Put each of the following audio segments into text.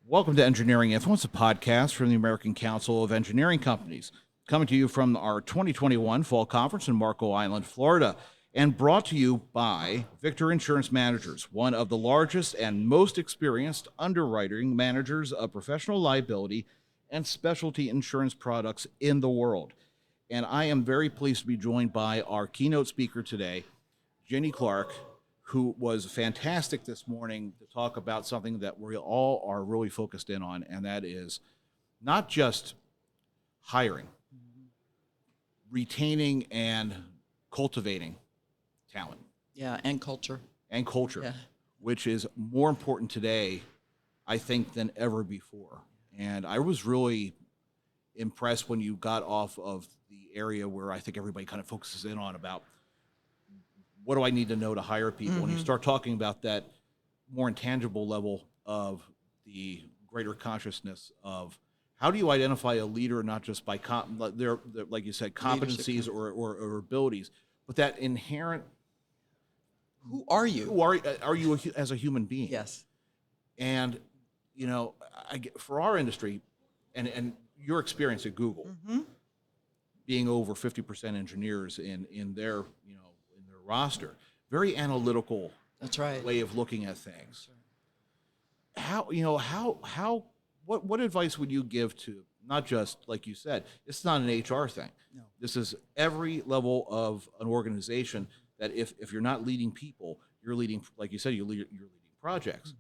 Welcome to Engineering Influence, a podcast from the American Council of Engineering Companies, coming to you from our 2021 Fall Conference in Marco Island, Florida, and brought to you by Victor Insurance Managers, one of the largest and most experienced underwriting managers of professional liability and specialty insurance products in the world. And I am very pleased to be joined by our keynote speaker today, Ginny Clarke, who was fantastic this morning to talk about something that we all are really focused in on, and that is not just hiring, retaining and cultivating talent. Yeah, and culture. And culture, Yeah. which is more important today, I think, than ever before. And I was really impressed when you got off of the area where I think everybody kind of focuses in on about what do I need to know to hire people? When you start talking about that more intangible level of the greater consciousness of how do you identify a leader, not just by, like you said, competencies or abilities, but that inherent, Who are you? who are you as a human being? Yes. And, you know, for our industry and your experience at Google, being over 50% engineers in their, in their roster, very analytical That's right. way of looking at things. What advice would you give to, not just, like you said, it's not an HR thing. No. This is every level of an organization that if you're not leading people, you're leading, like you said, you're leading projects.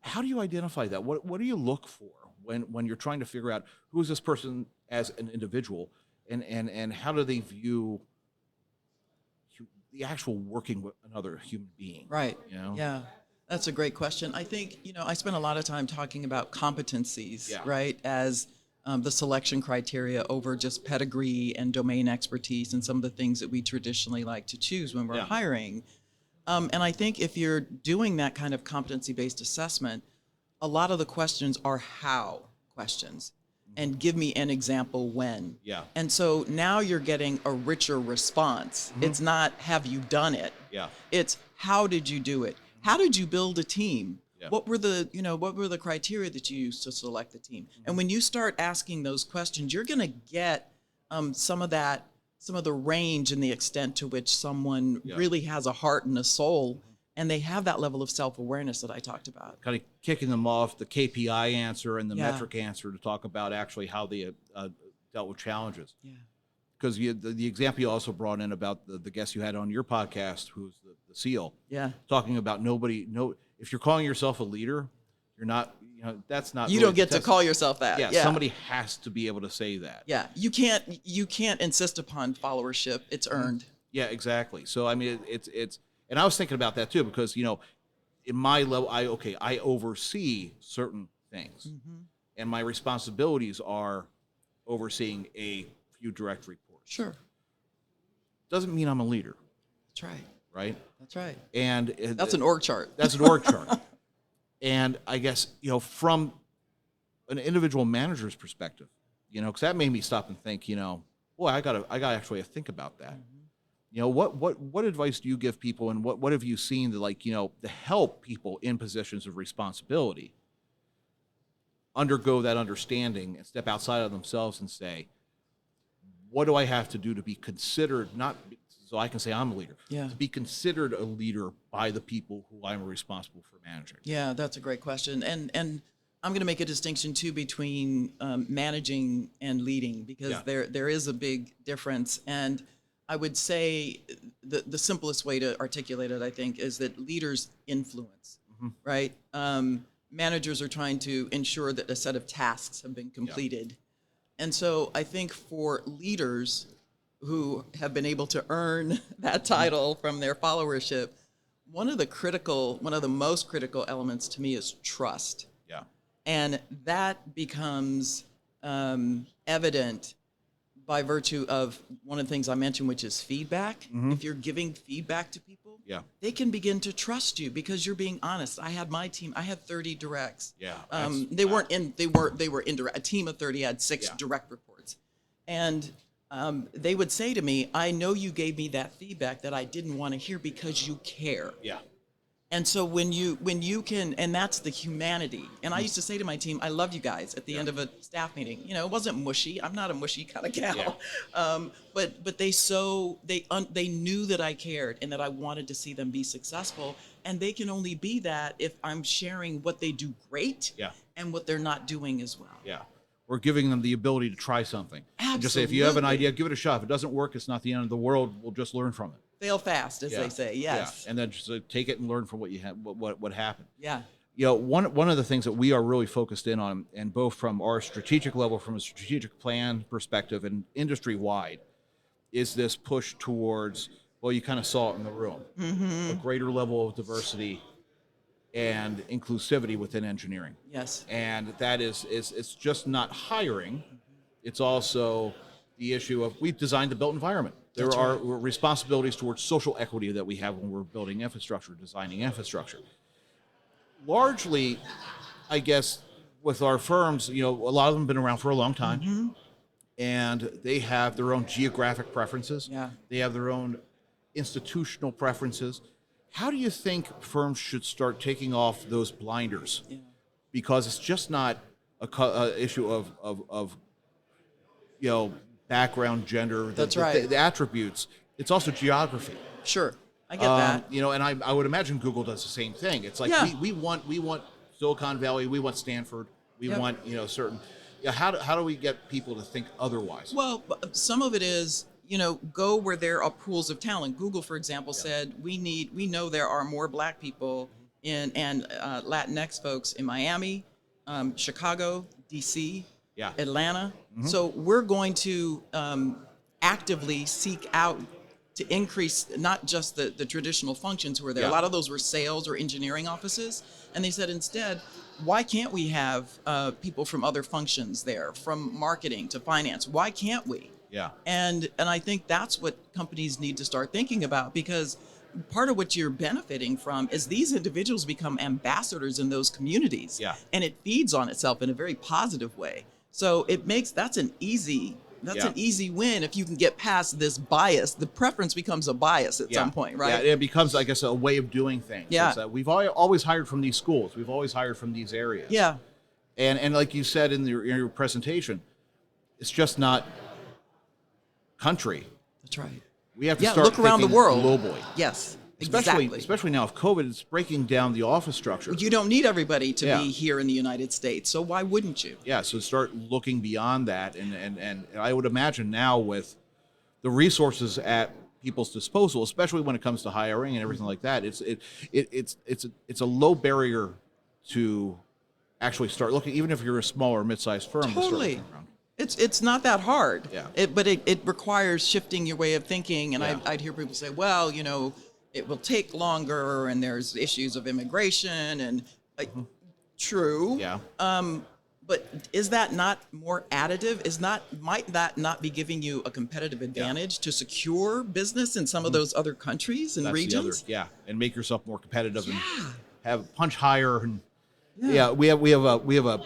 How do you identify that? What do you look for when you're trying to figure out who is this person as an individual, and how do they view the actual working with another human being? Right. You know? Yeah. That's a great question. I think, I spend a lot of time talking about competencies, Yeah. right, as the selection criteria over just pedigree and domain expertise and some of the things that we traditionally like to choose when we're hiring. And I think if you're doing that kind of competency-based assessment, a lot of the questions are how questions. And give me an example when. Yeah. And so now you're getting a richer response. It's not, have you done it? Yeah. It's, how did you do it? How did you build a team? Yeah. What were the criteria that you used to select the team? And when you start asking those questions, you're going to get some of the range and the extent to which someone really has a heart and a soul, and they have that level of self-awareness that I talked about. Kind of kicking them off the KPI answer and the metric answer to talk about actually how they dealt with challenges. Yeah. Because the example you also brought in about the guest you had on your podcast, who's the SEAL, talking about if you're calling yourself a leader, you're not, that's not. You really don't get to call yourself that. Yeah, somebody has to be able to say that. Yeah, you can't insist upon followership. It's earned. Yeah, exactly. So I mean, it's and I was thinking about that too, because in my level, I oversee certain things, and my responsibilities are overseeing a few direct reports. Sure. Doesn't mean I'm a leader. That's right. Right. That's right. And That's an org chart. That's an org chart. And I guess from an individual manager's perspective, because that made me stop and think, boy, I gotta actually think about that. What advice do you give people, and what have you seen to to help people in positions of responsibility undergo that understanding and step outside of themselves and say, what do I have to do to be considered, not so I can say I'm a leader, to be considered a leader by the people who I'm responsible for managing? Yeah, that's a great question. And I'm going to make a distinction too between managing and leading, because there is a big difference. And I would say the simplest way to articulate it, I think, is that leaders influence, right? Managers are trying to ensure that a set of tasks have been completed. And so I think for leaders who have been able to earn that title from their followership, one of the most critical elements to me is trust. Yeah. And that becomes evident by virtue of one of the things I mentioned, which is feedback. If you're giving feedback to people, they can begin to trust you because you're being honest. I had my team. I had 30 directs. Yeah. They were indirect. A team of 30 had 6 direct reports, and they would say to me, "I know you gave me that feedback that I didn't want to hear because you care." Yeah. And so when you can, and that's the humanity. And I used to say to my team, I love you guys at the end of a staff meeting. You know, it wasn't mushy. I'm not a mushy kind of gal. Yeah. But they knew that I cared and that I wanted to see them be successful. And they can only be that if I'm sharing what they do great Yeah. and what they're not doing as well. Yeah. We're giving them the ability to try something. And just say, if you have an Absolutely. idea, give it a shot. If it doesn't work, it's not the end of the world. We'll just learn from it. Fail fast, as Yeah. they say. Yes. Yeah. And then just take it and learn from what you have, what happened. Yeah. You know, one of the things that we are really focused in on, and both from our strategic level, from a strategic plan perspective and industry wide, is this push towards, well, you kind of saw it in the room, a greater level of diversity and inclusivity within engineering. Yes. And that is it's just not hiring. It's also the issue of, we've designed the built environment. There That's are right. responsibilities towards social equity that we have when we're building infrastructure, designing infrastructure. Largely, I guess, with our firms, you know, a lot of them have been around for a long time, and they have their own geographic preferences. Yeah. They have their own institutional preferences. How do you think firms should start taking off those blinders? Yeah. Because it's just not a issue of you know, background, gender, That's right. the attributes. It's also geography. Sure. I get that. You know, and I would imagine Google does the same thing. It's like, Yeah. we want Silicon Valley, we want Stanford, we Yep. want, you know, certain. Yeah, how do we get people to think otherwise? Well, some of it is, you know, go where there are pools of talent. Google, for example, said we know there are more Black people and Latinx folks in Miami, Chicago, DC, Yeah. Atlanta. So we're going to actively seek out to increase not just the traditional functions who are there. Yeah. A lot of those were sales or engineering offices. And they said instead, why can't we have people from other functions there, from marketing to finance? Why can't we? Yeah. And I think that's what companies need to start thinking about, because part of what you're benefiting from is these individuals become ambassadors in those communities. Yeah. And it feeds on itself in a very positive way. So that's an easy win if you can get past this bias. The preference becomes a bias at some point, right? Yeah, it becomes, I guess, a way of doing things. Yeah. It's that we've always hired from these schools. We've always hired from these areas. Yeah. And like you said in your presentation, it's just not country. That's right. We have to start look around the thinking world. globally. Yes, Especially now with COVID, it's breaking down the office structure. You don't need everybody to Yeah. be here in the United States, so why wouldn't you? Yeah, so start looking beyond that, and I would imagine now with the resources at people's disposal, especially when it comes to hiring and everything like that, it's a low barrier to actually start looking, even if you're a smaller mid-sized firm. To start Totally. looking around. It's not that hard. Yeah. But it requires shifting your way of thinking. And Yeah. I'd hear people say, well, you know, it will take longer, and there's issues of immigration, and like, true. Yeah. But is that not more additive? Might that not be giving you a competitive advantage to secure business in some of those other countries and That's regions? the other, and make yourself more competitive and Yeah. have punch higher. And we have a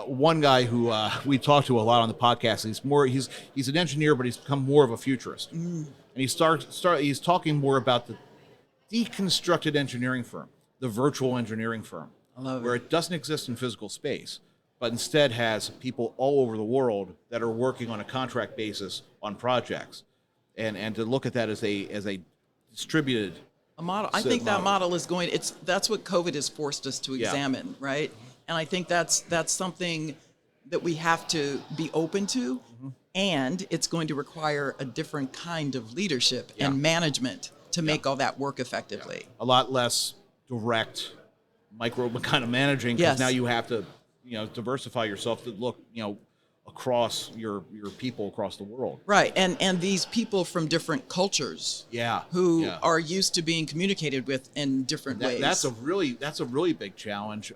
one guy who we talk to a lot on the podcast. He's an engineer, but he's become more of a futurist. And he's talking more about the deconstructed engineering firm, the virtual engineering firm, I love where it. it doesn't exist in physical space, but instead has people all over the world that are working on a contract basis on projects, and to look at that as a distributed A model. I set think that model. model is that's what COVID has forced us to Yeah. examine, right? And I think that's something that we have to be open to, and it's going to require a different kind of leadership Yeah. and management to make all that work effectively. a lot less direct micro kind of managing, because Yes. now you have to, diversify yourself to look, across your people across the world. Right. And these people from different cultures Yeah. who yeah. are used to being communicated with in different ways. That's a really big challenge.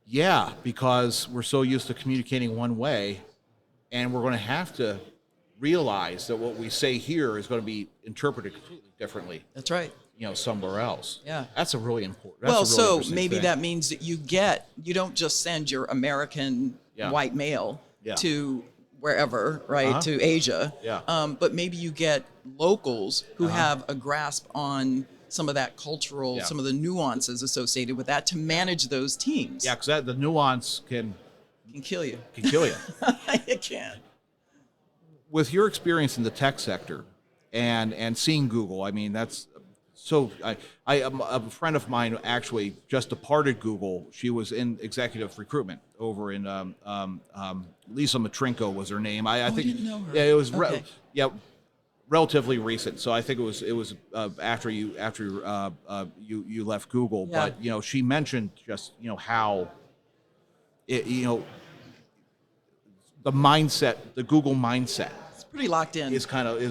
Yeah, because we're so used to communicating one way, and we're going to have to realize that what we say here is going to be interpreted completely differently, That's right. somewhere else. Yeah. That's a really important. Well, That's a really so interesting maybe thing. that means that you don't just send your American Yeah. white male Yeah. to wherever, right, Uh-huh. to Asia. Yeah. But maybe you get locals who Uh-huh. have a grasp on some of that cultural, Yeah. some of the nuances associated with that to manage those teams. Yeah, because the nuance can Kill you. kill you. It can. With your experience in the tech sector and seeing Google, I mean, that's so. A friend of mine actually just departed Google. She was in executive recruitment over in Lisa Matrinko was her name. I think didn't know her. Yeah, it was Okay. relatively recent. So I think it was after you left Google. Yeah. But she mentioned just how it, the mindset, the Google mindset It's pretty locked in. is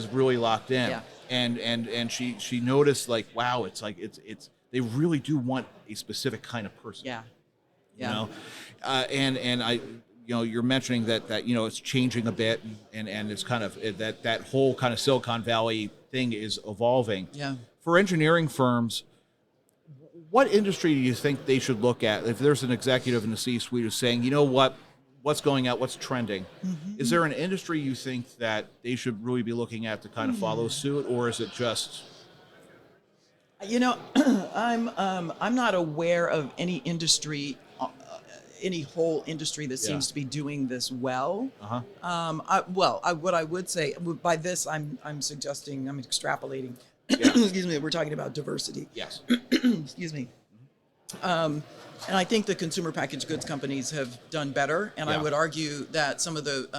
really locked in. Yeah. And she noticed like, wow, it's like it's they really do want a specific kind of person. Yeah. You Yeah. know, and I, you're mentioning that it's changing a bit, and it's kind of that whole kind of Silicon Valley thing is evolving. Yeah. For engineering firms, what industry do you think they should look at if there's an executive in the C-suite who's saying, what's going out, what's trending? Is there an industry you think that they should really be looking at to kind of follow suit, or is it just? I'm not aware of any industry, any whole industry that seems to be doing this well. What I would say by this, I'm suggesting, I'm extrapolating. Excuse me. We're talking about diversity. Yes. Excuse me. And I think the consumer packaged goods companies have done better. And I Yeah. would argue that some of the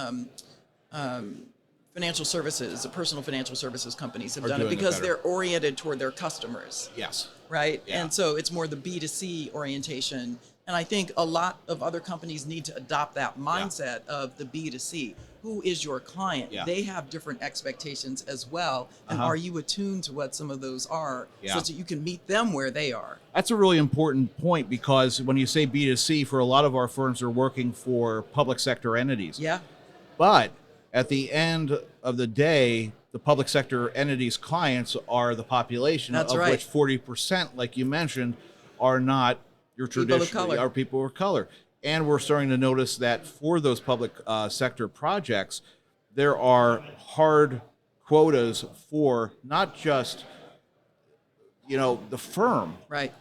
financial services, the personal financial services companies have Are done it doing it because better. they're oriented toward their customers, Yes. right? Yeah. And so it's more the B2C orientation. And I think a lot of other companies need to adopt that mindset of the B2C. Who is your client? Yeah. They have different expectations as well. And are you attuned to what some of those are Yeah. such that you can meet them where they are? That's a really important point, because when you say B2C, for a lot of our firms are working for public sector entities. Yeah. But at the end of the day, the public sector entities' clients are the population, That's of right. which 40%, like you mentioned, are not your People of traditional, color. are people of color. And we're starting to notice that for those public sector projects, there are hard quotas for not just, the firm, Right.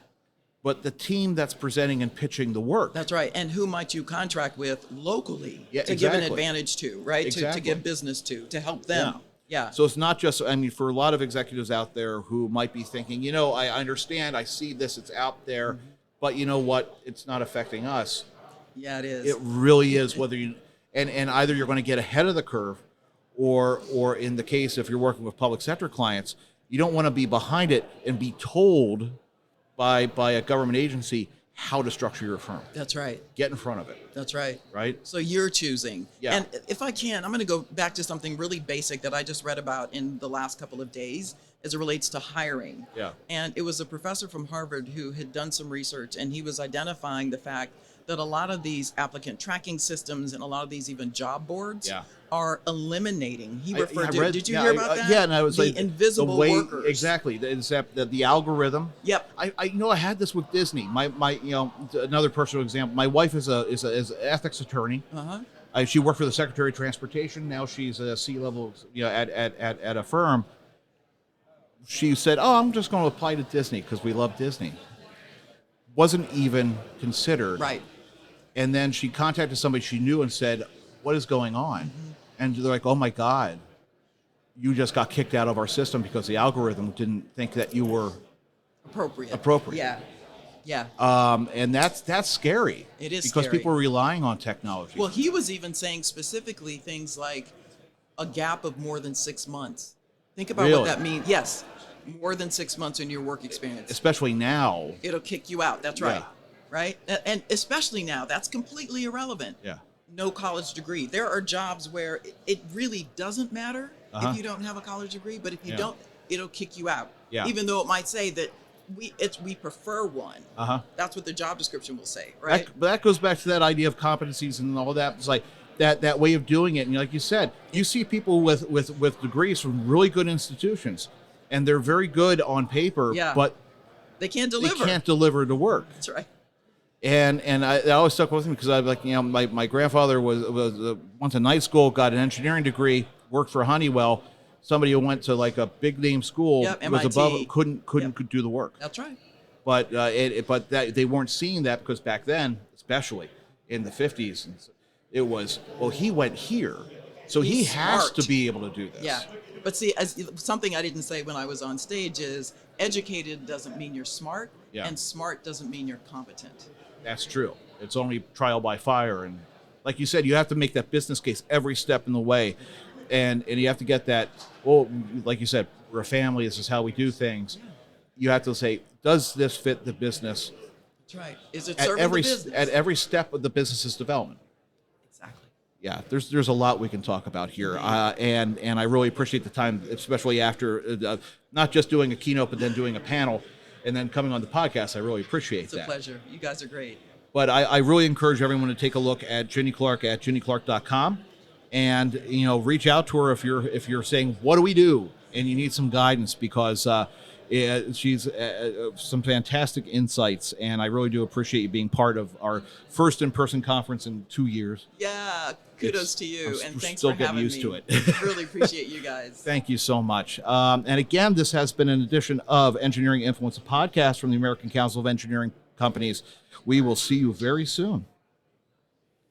but the team that's presenting and pitching the work. That's right. And who might you contract with locally Yeah, to give an exactly. advantage to, right? To Exactly. give business to help them. Yeah. So it's not just, I mean, for a lot of executives out there who might be thinking, I understand, I see this, it's out there, but you know what? It's not affecting us. Yeah, it is. It really is, whether you, and either you're going to get ahead of the curve, or in the case, if you're working with public sector clients, you don't want to be behind it and be told by a government agency how to structure your firm. That's right. Get in front of it, That's right. right? So you're choosing. Yeah. And if I can, I'm going to go back to something really basic that I just read about in the last couple of days as it relates to hiring. Yeah. And it was a professor from Harvard who had done some research, and he was identifying the fact that a lot of these applicant tracking systems and a lot of these even job boards Yeah. are eliminating. He I referred to. read- Did you yeah, hear about that? Yeah, and I was the like, invisible the way, workers. Exactly. The algorithm. Yep. I had this with Disney. My another personal example. My wife is an ethics attorney. She worked for the Secretary of Transportation. Now she's a C-level, at a firm. She said, "Oh, I'm just going to apply to Disney because we love Disney." Wasn't even considered. Right. And then she contacted somebody she knew and said, "What is going on?" And they're like, "Oh my God, you just got kicked out of our system because the algorithm didn't think that you were appropriate." Yeah. Yeah. And that's scary. It is because scary. people are relying on technology. Well, he was even saying specifically things like a gap of more than 6 months. Think about Really? what that means. Yes, more than 6 months in your work experience. Especially now. It'll kick you out. That's right. Yeah. Right? And especially now, that's completely irrelevant. Yeah. No college degree. There are jobs where it really doesn't matter if you don't have a college degree, but if you Yeah. don't, it'll kick you out. Yeah. Even though it might say that we prefer one. That's what the job description will say, right? But that goes back to that idea of competencies and all that. It's like that way of doing it. And like you said, you see people with degrees from really good institutions, and they're very good on paper, Yeah. but They can't they deliver. can't deliver the work. That's right. And I always stuck with me because I like, my grandfather was went to night school, got an engineering degree, worked for Honeywell, somebody who went to like a big name school Yep, was above MIT. couldn't Yep. could do the work. That's right. But but that they weren't seeing that because back then, especially in the 50s, it was, well, he went here, so he He's has smart. to be able to do this. Yeah. But see, as something I didn't say when I was on stage is educated doesn't mean you're smart, Yeah. and smart doesn't mean you're competent. That's true. It's only trial by fire, and like you said, you have to make that business case every step in the way, and you have to get that. Well, like you said, we're a family. This is how we do things. You have to say, does this fit the business That's right. Is it at serving every the business? at every step of the business's development? Exactly. Yeah, there's a lot we can talk about here, and I really appreciate the time, especially after not just doing a keynote, but then doing a panel, and then coming on the podcast. I really appreciate It's a that. pleasure. You guys are great. But I really encourage everyone to take a look at Ginny Clarke at ginnyclarke.com, and reach out to her if you're saying, what do we do, and you need some guidance, because she's some fantastic insights, and I really do appreciate you being part of our first in-person conference in 2 years. Yeah. Kudos to you, I'm and thanks still for getting having used me. to it. Really appreciate you guys. Thank you so much. And again, this has been an edition of Engineering Influence, a podcast from the American Council of Engineering Companies. We will see you very soon.